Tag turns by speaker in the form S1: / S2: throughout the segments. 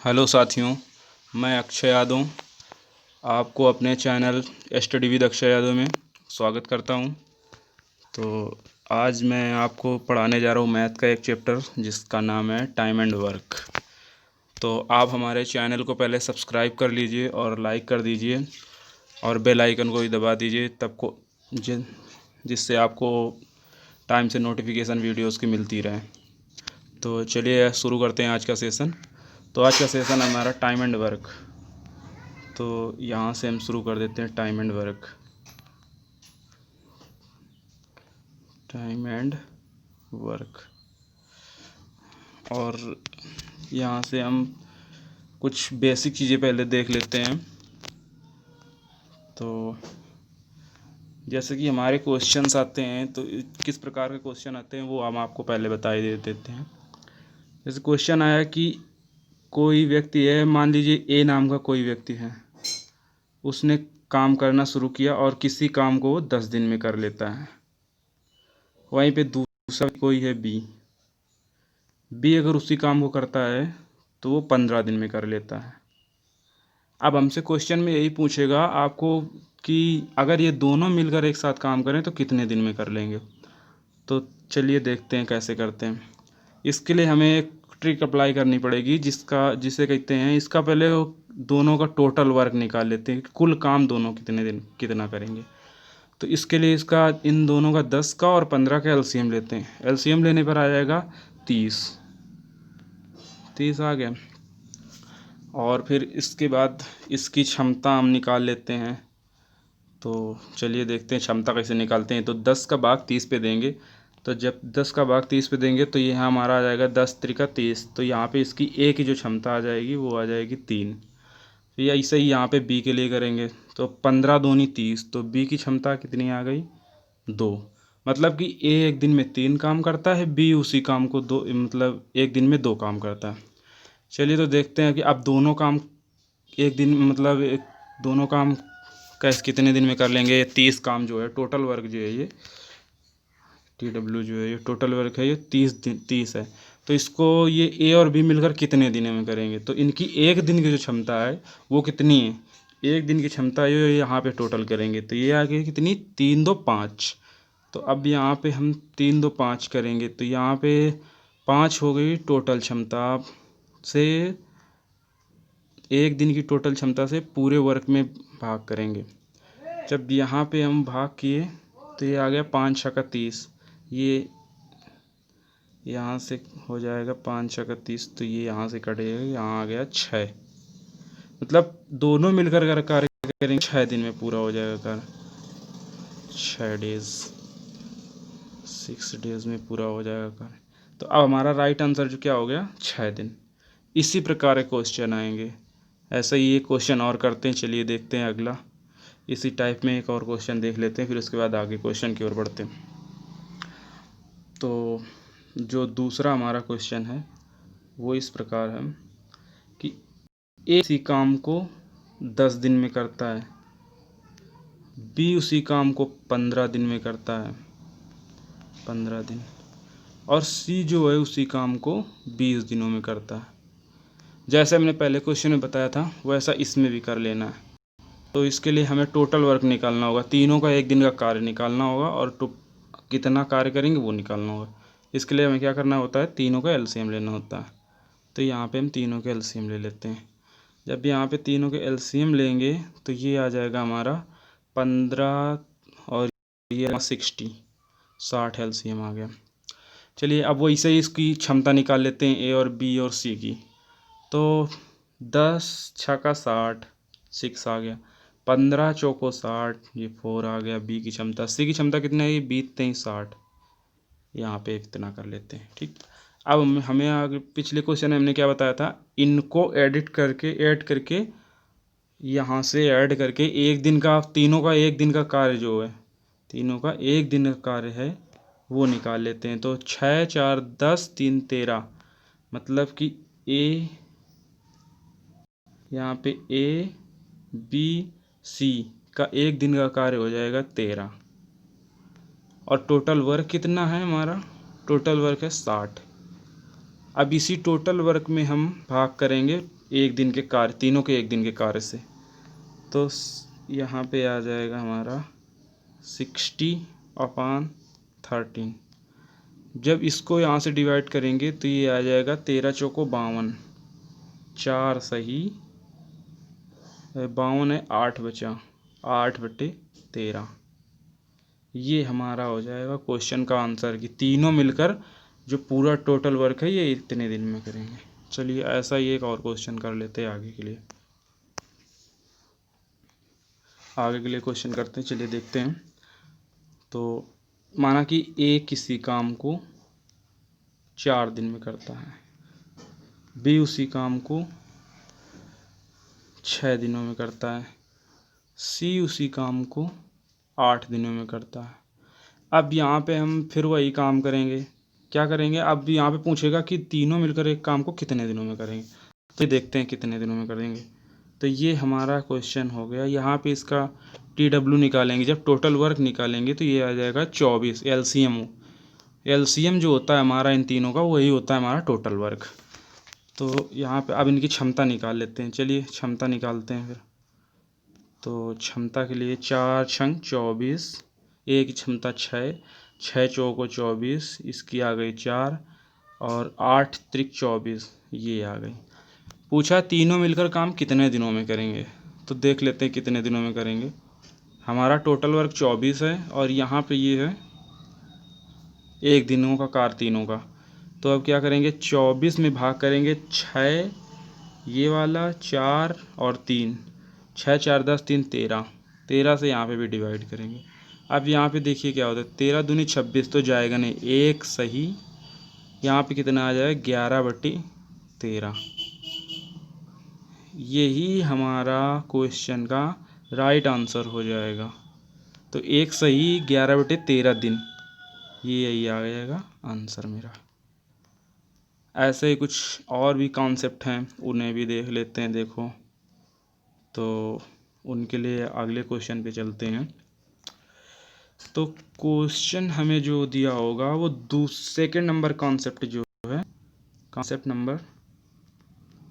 S1: Hello साथियों, मैं अक्षय यादव आपको अपने channel study with Akshay Yadav में स्वागत करता हूं। तो आज मैं आपको पढ़ाने जा रहा हूं मैथ का एक चैप्टर जिसका नाम है टाइम एंड वर्क। तो आप हमारे चैनल को पहले सब्सक्राइब कर लीजिए और लाइक कर दीजिए और बेल आइकन को भी दबा दीजिए जिससे आपको टाइम से नोटिफिकेशन वीडियोज़ की मिलती रहे। तो चलिए शुरू करते हैं आज का सेशन। तो आज का सेशन हमारा टाइम एंड वर्क। तो यहाँ से हम शुरू कर देते हैं time and work. Time and work और यहाँ से हम कुछ बेसिक चीज़ें पहले देख लेते हैं। तो जैसे कि हमारे क्वेश्चंस आते हैं, तो किस प्रकार के क्वेश्चन आते हैं वो हम आपको पहले बता ही देते हैं। जैसे क्वेश्चन आया कि कोई व्यक्ति है, मान लीजिए ए नाम का कोई व्यक्ति है, उसने काम करना शुरू किया और किसी काम को वो 10 दिन में कर लेता है। वहीं पे दूसरा कोई है बी अगर उसी काम को करता है तो वो 15 दिन में कर लेता है। अब हमसे क्वेश्चन में यही पूछेगा आपको कि अगर ये दोनों मिलकर एक साथ काम करें तो कितने दिन में कर लेंगे। तो चलिए देखते हैं कैसे करते हैं। इसके लिए हमें एक ट्रिक अप्लाई करनी पड़ेगी जिसे कहते हैं, इसका पहले दोनों का टोटल वर्क निकाल लेते हैं कि कुल काम दोनों कितना करेंगे। तो इसके लिए इन दोनों का 10 का और 15 का एलसीएम लेते हैं। एलसीएम लेने पर आ जाएगा 30 आ गया। और फिर इसके बाद इसकी क्षमता हम निकाल लेते हैं। तो चलिए देखते हैं क्षमता कैसे निकालते हैं। तो 10 का भाग 30 पे देंगे। तो जब 10 का भाग 30 पे देंगे तो यहाँ हमारा आ जाएगा 10 त्रिका 30। तो यहाँ पे इसकी ए की जो क्षमता आ जाएगी वो आ जाएगी 3। फिर ऐसे ही यहाँ पे बी के लिए करेंगे। तो 15 दूनी 30। तो बी की क्षमता कितनी आ गई 2। मतलब कि ए एक दिन में 3 काम करता है, बी उसी काम को एक दिन में 2 काम करता है। चलिए तो देखते हैं कि अब दोनों काम एक दिन दोनों काम कैसे कितने दिन में कर लेंगे। ये 30 काम जो है टोटल वर्क जो है, ये TW जो है ये टोटल वर्क है, ये 30 है। तो इसको ये ए और बी मिलकर कितने दिनों में करेंगे। तो इनकी एक दिन की जो क्षमता है वो कितनी है, एक दिन की क्षमता ये यहाँ पे टोटल करेंगे तो ये आ गई कितनी 3 2 5। तो अब यहाँ पे हम 3 2 5 करेंगे तो यहाँ पे 5 हो गई टोटल क्षमता से, एक दिन की टोटल क्षमता से पूरे वर्क में भाग करेंगे। जब यहाँ पे हम भाग किए तो ये आ गया 5 छक्का 30। ये यहाँ से हो जाएगा 5 छक्का 30। तो ये यहाँ से कटेगा, यहाँ आ गया 6। मतलब दोनों मिलकर अगर कार्य करेंगे 6 दिन में पूरा हो जाएगा कार्य। 6 डेज 6 डेज में पूरा हो जाएगा कार्य। तो अब हमारा राइट आंसर जो क्या हो गया 6 दिन। इसी प्रकार के क्वेश्चन आएंगे। ऐसा ही एक क्वेश्चन और करते हैं। चलिए देखते हैं अगला। इसी टाइप में एक और क्वेश्चन देख लेते हैं, फिर उसके बाद आगे क्वेश्चन की ओर बढ़ते हैं। तो जो दूसरा हमारा क्वेश्चन है वो इस प्रकार है कि ए उसी काम को 10 दिन में करता है, बी उसी काम को 15 दिन में करता है, 15 दिन, और सी जो है उसी काम को 20 दिनों में करता है। जैसे हमने पहले क्वेश्चन में बताया था वैसा इसमें भी कर लेना है। तो इसके लिए हमें टोटल वर्क निकालना होगा, तीनों का एक दिन का कार्य निकालना होगा और कितना कार्य करेंगे वो निकालना होगा। इसके लिए हमें क्या करना होता है, तीनों का एलसीएम लेना होता है। तो यहाँ पे हम तीनों के एलसीएम ले लेते हैं। जब यहाँ पे तीनों के एलसीएम लेंगे तो ये आ जाएगा हमारा 15 और ये 60 एलसीएम आ गया। चलिए अब वैसे ही इसकी क्षमता निकाल लेते हैं ए और बी और सी की। तो 10 छक्का 60 6 आ गया, 15 चौको 60 ये 4 आ गया। बी की क्षमता, सी की क्षमता कितना है, ये बीतते ही 60। यहाँ पे इतना कर लेते हैं। ठीक, अब हमें आगे पिछले क्वेश्चन में हमने क्या बताया था, इनको ऐड करके यहाँ से ऐड करके एक दिन का, तीनों का एक दिन का कार्य जो है, तीनों का एक दिन का कार्य है वो निकाल लेते हैं। तो 6 4 10 3 13, मतलब कि ए, यहाँ पे ए बी सी का एक दिन का कार्य हो जाएगा 13। और टोटल वर्क कितना है हमारा, टोटल वर्क है 60। अब इसी टोटल वर्क में हम भाग करेंगे एक दिन के कार्य, तीनों के एक दिन के कार्य से। तो यहाँ पे आ जाएगा हमारा 60/13। जब इसको यहाँ से डिवाइड करेंगे तो ये आ जाएगा 13 चौको 52, 4 सही 52 है, 8 बचा, 8/13। ये हमारा हो जाएगा क्वेश्चन का आंसर कि तीनों मिलकर जो पूरा टोटल वर्क है ये इतने दिन में करेंगे। चलिए ऐसा ही एक और क्वेश्चन कर लेते हैं आगे के लिए। क्वेश्चन करते हैं, चलिए देखते हैं। तो माना कि ए किसी काम को 4 दिन में करता है, बी उसी काम को 6 दिनों में करता है, सी उसी काम को 8 दिनों में करता है। अब यहाँ पे हम फिर वही काम करेंगे। क्या करेंगे, अब यहाँ पे पूछेगा कि तीनों मिलकर एक काम को कितने दिनों में करेंगे। तो देखते हैं कितने दिनों में करेंगे। तो ये हमारा क्वेश्चन हो गया। यहाँ पे इसका TW निकालेंगे, जब टोटल वर्क निकालेंगे तो ये आ जाएगा 24। एलसीएम जो होता है हमारा इन तीनों का, वही होता है हमारा टोटल वर्क। तो यहाँ पे अब इनकी क्षमता निकाल लेते हैं। चलिए क्षमता निकालते हैं फिर। तो क्षमता के लिए 4 छंग 24, ए की क्षमता 6, 6 चौको 24, इसकी आ गई 4 और 8 त्रिक 24, ये आ गई। पूछा तीनों मिलकर काम कितने दिनों में करेंगे, तो देख लेते हैं कितने दिनों में करेंगे। हमारा टोटल वर्क 24 है और यहाँ पे ये है एक दिनों का कार्य तीनों का। तो अब क्या करेंगे, 24 में भाग करेंगे 6 ये वाला, 4 और 3, 6 4 10 3 13, 13 से यहाँ पे भी डिवाइड करेंगे। अब यहाँ पे देखिए क्या होता है, 13 दूनी 26 तो जाएगा नहीं, एक सही यहाँ पे कितना आ जाएगा 11/13। यही हमारा क्वेश्चन का राइट आंसर हो जाएगा। तो एक सही 11/13 दिन, ये यही आ जाएगा आंसर मेरा। ऐसे ही कुछ और भी कॉन्सेप्ट हैं, उन्हें भी देख लेते हैं। देखो तो उनके लिए अगले क्वेश्चन पे चलते हैं। तो क्वेश्चन हमें जो दिया होगा वो सेकेंड नंबर कॉन्सेप्ट जो है, कॉन्सेप्ट नंबर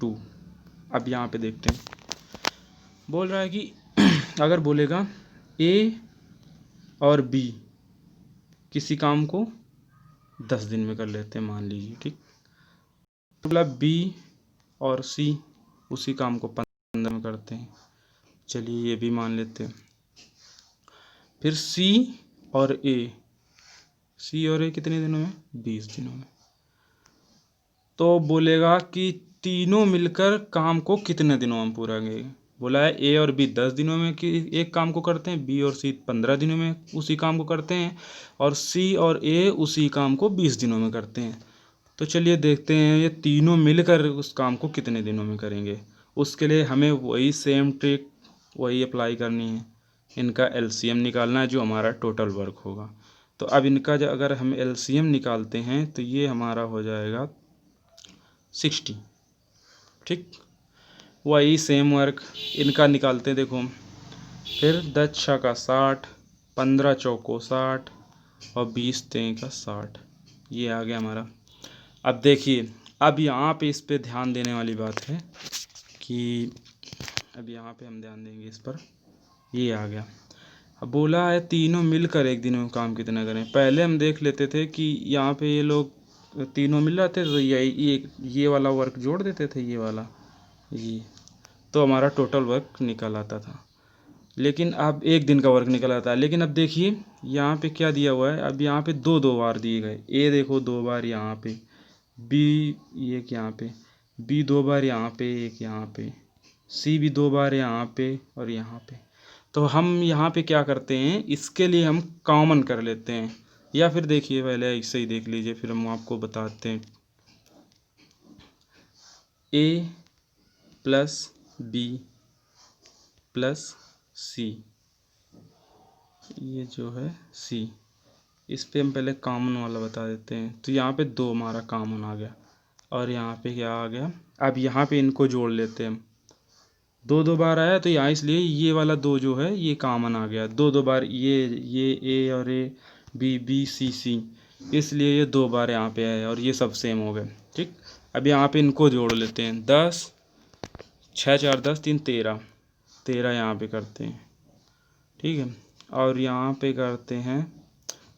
S1: 2। अब यहाँ पे देखते हैं, बोल रहा है कि अगर बोलेगा ए और बी किसी काम को 10 दिन में कर लेते हैं, मान लीजिए, ठीक। बोला बी और सी उसी काम को 15 में करते हैं, चलिए ये भी मान लेते हैं। फिर सी और ए कितने दिनों में, 20 दिनों में। तो बोलेगा कि तीनों मिलकर काम को कितने दिनों में पूरा करेंगे। बोला है ए और बी 10 दिनों में कि एक काम को करते हैं, बी और सी 15 दिनों में उसी काम को करते हैं, और सी और ए उसी काम को 20 दिनों में करते हैं। तो चलिए देखते हैं ये तीनों मिलकर उस काम को कितने दिनों में करेंगे। उसके लिए हमें वही सेम ट्रिक वही अप्लाई करनी है, इनका एलसीएम निकालना है जो हमारा टोटल वर्क होगा। तो अब इनका जो अगर हम एलसीएम निकालते हैं तो ये हमारा हो जाएगा 60, ठीक। वही सेम वर्क इनका निकालते हैं, देखो फिर 10 छः का 60, 15 चौको 60 और 20 तें का 60, ये आ गया हमारा। अब देखिए, अब यहाँ पे इस पे ध्यान देने वाली बात है कि अब यहाँ पे हम ध्यान देंगे इस पर। ये आ गया, अब बोला है तीनों मिलकर एक दिन में काम कितना करें। पहले हम देख लेते थे कि यहाँ पे ये लोग तीनों मिल जाते तो ये वाला वर्क जोड़ देते थे, ये वाला, ये तो हमारा टोटल वर्क निकल आता था। लेकिन अब एक दिन का वर्क निकल आता है। लेकिन अब देखिए यहाँ पे क्या दिया हुआ है, अब यहाँ पे दो बार दिए गए। ए देखो 2 बार यहाँ पे, बी एक यहाँ पे, बी 2 बार यहाँ पे, एक यहाँ पे, सी भी 2 बार यहाँ पे और यहाँ पे। तो हम यहाँ पे क्या करते हैं, इसके लिए हम कॉमन कर लेते हैं, या फिर देखिए पहले ऐसे ही देख लीजिए फिर हम आपको बताते हैं। ए प्लस बी प्लस सी, ये जो है सी, इस पे हम पहले कॉमन वाला बता देते हैं। तो यहाँ पे 2 हमारा कॉमन आ गया और यहाँ पे क्या आ गया। अब यहाँ पे इनको जोड़ लेते हैं हम, 2 बार आया तो यहाँ इसलिए ये वाला 2 जो है ये कॉमन आ गया। 2 बार ये ए और ए, बी सी सी, इसलिए ये 2 बार यहाँ पे आया और ये सब सेम हो गए, ठीक। अब यहाँ पे इनको जोड़ लेते हैं, 10 6 4 10 3 13, 13 यहाँ पे करते हैं, ठीक है। और यहाँ पे करते हैं,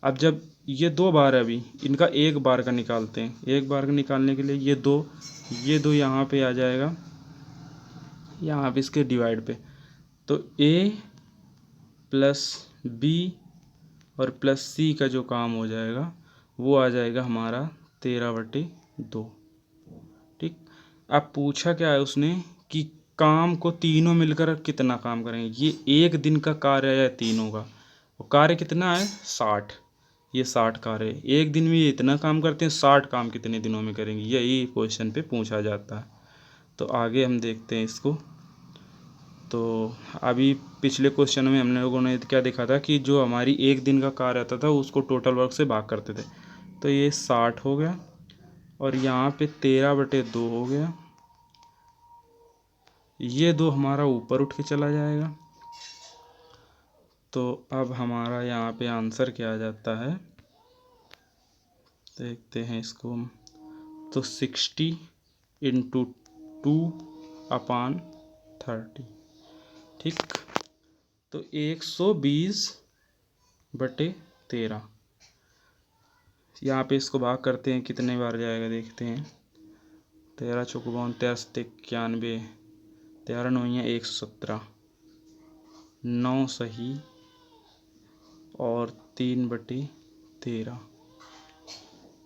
S1: अब जब ये 2 बार है, अभी इनका 1 बार का निकालते हैं। 1 बार का निकालने के लिए ये दो यहाँ पे आ जाएगा, यहाँ पे इसके डिवाइड पे, तो a प्लस बी और प्लस सी का जो काम हो जाएगा वो आ जाएगा हमारा 13/2, ठीक। अब पूछा क्या है उसने कि काम को तीनों मिलकर कितना काम करेंगे। ये एक दिन का कार्य है तीनों का, वो कार्य कितना है 60, ये 60 कार्य है। एक दिन में ये इतना काम करते हैं, 60 काम कितने दिनों में करेंगे, यही क्वेश्चन पे पूछा जाता है। तो आगे हम देखते हैं इसको। तो अभी पिछले क्वेश्चन में हमने लोगों ने क्या देखा था कि जो हमारी एक दिन का कार्य आता था उसको टोटल वर्क से भाग करते थे। तो ये 60 हो गया और यहाँ पे 13/2 हो गया। ये 2 हमारा ऊपर उठ के चला जाएगा। तो अब हमारा यहाँ पे आंसर क्या आ जाता है, देखते हैं इसको हम। तो 60 × 2/30, ठीक। तो 120/13, यहाँ पे इसको भाग करते हैं, कितने बार जाएगा देखते हैं। 13 चौको 32, 91, 13 9 117, 9 सही और 3/13,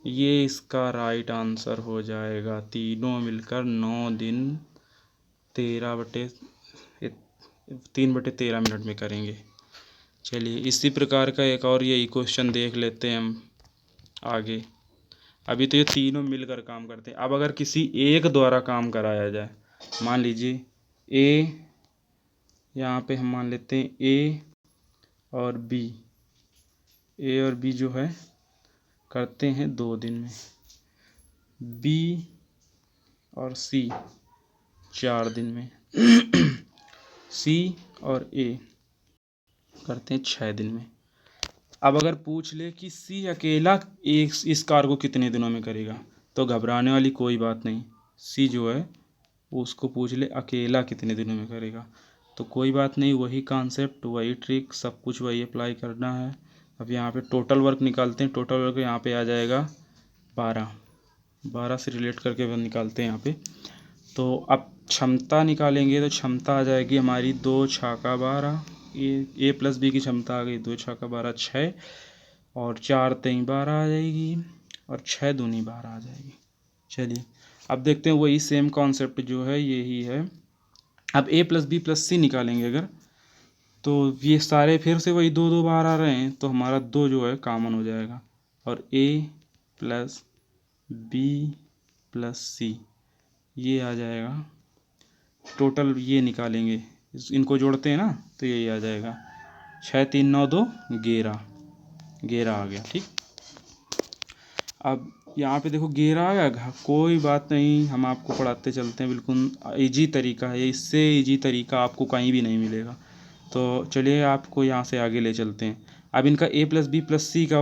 S1: ये इसका राइट आंसर हो जाएगा। तीनों मिलकर 9 दिन 3/13 मिनट में करेंगे। चलिए इसी प्रकार का एक और यही क्वेश्चन देख लेते हैं हम आगे। अभी तो ये तीनों मिलकर काम करते हैं। अब अगर किसी एक द्वारा काम कराया जाए, मान लीजिए ए, यहाँ पे हम मान लेते हैं ए और बी जो है करते हैं 2 दिन में, बी और सी 4 दिन में, सी और ए करते हैं 6 दिन में। अब अगर पूछ ले कि सी अकेला इस कार्य को कितने दिनों में करेगा, तो घबराने वाली कोई बात नहीं। सी जो है उसको पूछ ले अकेला कितने दिनों में करेगा, तो कोई बात नहीं, वही कॉन्सेप्ट, वही ट्रिक, सब कुछ वही अप्लाई करना है। अब यहाँ पे टोटल वर्क निकालते हैं। टोटल वर्क यहाँ पे आ जाएगा 12 से रिलेट करके वह निकालते हैं यहाँ पे। तो अब क्षमता निकालेंगे तो क्षमता आ जाएगी हमारी 2 छाका 12, ए प्लस बी की क्षमता आ गई 2 छाका 12 6, और 4 3 12 आ जाएगी, और 6 दूनी 12 आ जाएगी। चलिए अब देखते हैं वही सेम कॉन्सेप्ट जो है यही है। अब ए प्लस बी प्लस सी निकालेंगे अगर, तो ये सारे फिर से वही 2 2 बार आ रहे हैं, तो हमारा 2 जो है कॉमन हो जाएगा, और ए प्लस बी प्लस सी ये आ जाएगा। टोटल ये निकालेंगे, इनको जोड़ते हैं ना, तो यही आ जाएगा 6 3 9 2 11 आ गया, ठीक। अब यहाँ पे देखो 11 आ गया, कोई बात नहीं, हम आपको पढ़ाते चलते हैं, बिल्कुल इजी तरीका है, इससे इजी तरीका आपको कहीं भी नहीं मिलेगा। तो चलिए आपको यहाँ से आगे ले चलते हैं। अब इनका ए प्लस बी प्लस सी का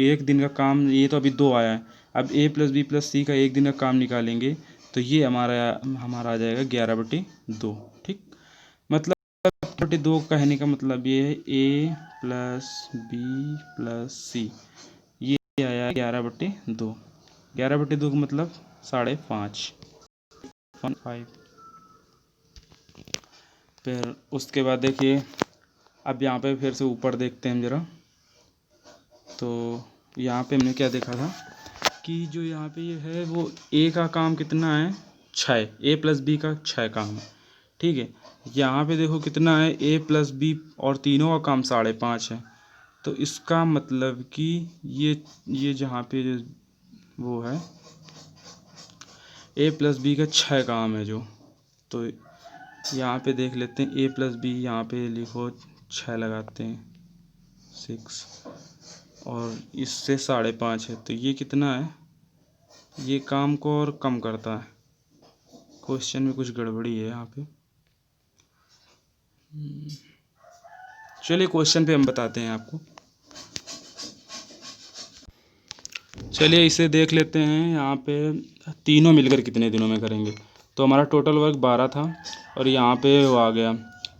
S1: एक दिन का काम, ये तो अभी 2 आया है। अब ए प्लस बी प्लस सी का एक दिन का काम निकालेंगे, तो ये हमारा आ जाएगा 11/2, ठीक। मतलब 2 कहने का मतलब ये है ए प्लस बी प्लस सी, ये आया 11/2। 11/2 का मतलब 5.5। फिर उसके बाद देखिए, अब यहाँ पे फिर से ऊपर देखते हैं हम ज़रा। तो यहाँ पे हमने क्या देखा था कि जो यहाँ पे ये है वो ए का काम कितना है 6, ए प्लस बी का 6 काम है, ठीक है। यहाँ पे देखो कितना है, ए प्लस बी और तीनों का काम 5.5 है। तो इसका मतलब कि ये जहाँ पे वो है ए प्लस बी का 6 काम है जो, तो यहाँ पे देख लेते हैं ए प्लस बी, यहाँ पे लिखो 6 लगाते हैं 6, और इससे 5.5 है, तो ये कितना है, ये काम को और कम करता है। क्वेश्चन में कुछ गड़बड़ी है यहाँ पे। चलिए क्वेश्चन पे हम बताते हैं आपको। चलिए इसे देख लेते हैं, यहाँ पे तीनों मिलकर कितने दिनों में करेंगे। तो हमारा टोटल वर्क 12 था और यहाँ पे वो आ गया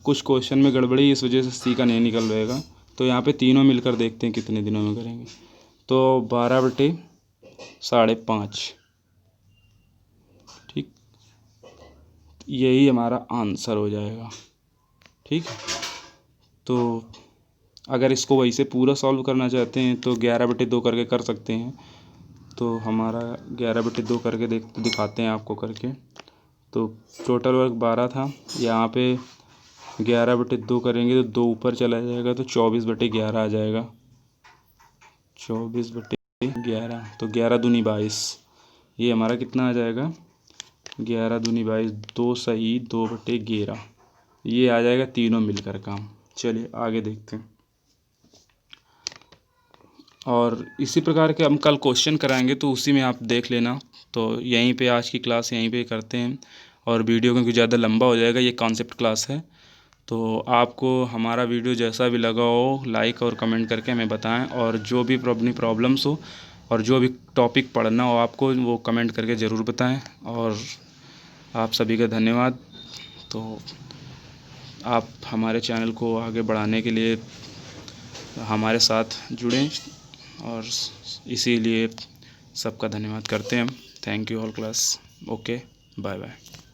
S1: कुछ क्वेश्चन में गड़बड़ी, इस वजह से सी का नहीं निकल रहेगा। तो यहाँ पे तीनों मिलकर देखते हैं कितने दिनों में करेंगे। तो 12/5.5, ठीक, यही हमारा आंसर हो जाएगा। ठीक, तो अगर इसको वही से पूरा सॉल्व करना चाहते हैं तो 11/2 करके कर सकते हैं। तो हमारा 11/2 करके दिखाते हैं आपको करके। तो टोटल वर्क 12 था, यहाँ पे 11/2 करेंगे तो 2 ऊपर चला जाएगा तो 24/11 आ जाएगा। 24/11 तो 11 दूनी 22, ये हमारा कितना आ जाएगा? 11 दूनी 22, 2 सही 2/11, ये आ जाएगा तीनों मिलकर काम। चलिए आगे देखते हैं। और इसी प्रकार के हम कल क्वेश्चन कराएंगे तो उसी में आप देख लेना। तो यहीं पे आज की क्लास यहीं पे करते हैं, और वीडियो क्योंकि ज़्यादा लंबा हो जाएगा, ये कॉन्सेप्ट क्लास है। तो आपको हमारा वीडियो जैसा भी लगा हो लाइक और कमेंट करके हमें बताएं, और जो भी अपनी प्रॉब्लम्स हो और जो भी टॉपिक पढ़ना हो आपको वो कमेंट करके ज़रूर बताएं। और आप सभी का धन्यवाद। तो आप हमारे चैनल को आगे बढ़ाने के लिए हमारे साथ जुड़ें, और इसीलिए सबका धन्यवाद करते हैं हम। Thank you all class. Okay, bye bye.